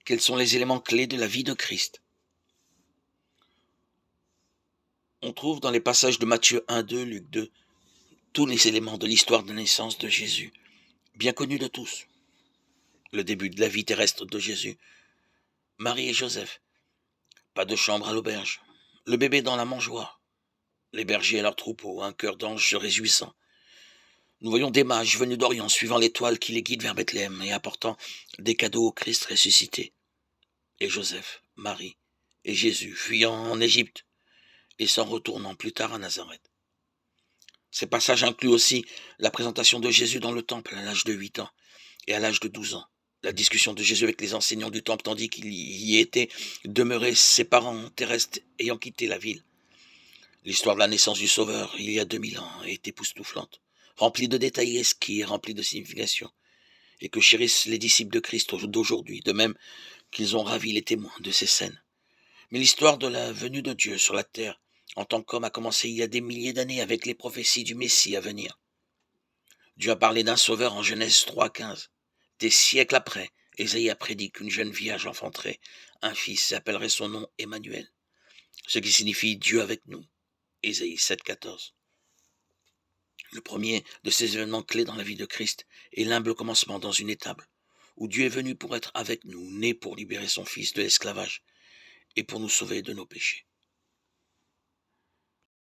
Quels sont les éléments clés de la vie de Christ? On trouve dans les passages de Matthieu 1, 2, Luc 2, tous les éléments de l'histoire de naissance de Jésus, bien connus de tous. Le début de la vie terrestre de Jésus, Marie et Joseph, pas de chambre à l'auberge, le bébé dans la mangeoire, les bergers à leur troupeau, un cœur d'ange se réjouissant. Nous voyons des mages venus d'Orient suivant l'étoile qui les guide vers Bethléem et apportant des cadeaux au Christ ressuscité. Et Joseph, Marie et Jésus fuyant en Égypte et s'en retournant plus tard à Nazareth. Ces passages incluent aussi la présentation de Jésus dans le temple à l'âge de 8 ans et à l'âge de 12 ans. La discussion de Jésus avec les enseignants du temple tandis qu'il y était demeuré, ses parents terrestres ayant quitté la ville. L'histoire de la naissance du Sauveur, il y a 2000 ans, est époustouflante, remplie de détails exquis et remplie de signification, et que chérissent les disciples de Christ d'aujourd'hui, de même qu'ils ont ravi les témoins de ces scènes. Mais l'histoire de la venue de Dieu sur la terre, en tant qu'homme, a commencé il y a des milliers d'années avec les prophéties du Messie à venir. Dieu a parlé d'un Sauveur en Genèse 3,15. Des siècles après, Ésaïe a prédit qu'une jeune vierge enfanterait un fils et appellerait son nom Emmanuel, ce qui signifie Dieu avec nous. Ésaïe 7,14. Le premier de ces événements clés dans la vie de Christ est l'humble commencement dans une étable, où Dieu est venu pour être avec nous, né pour libérer son Fils de l'esclavage et pour nous sauver de nos péchés.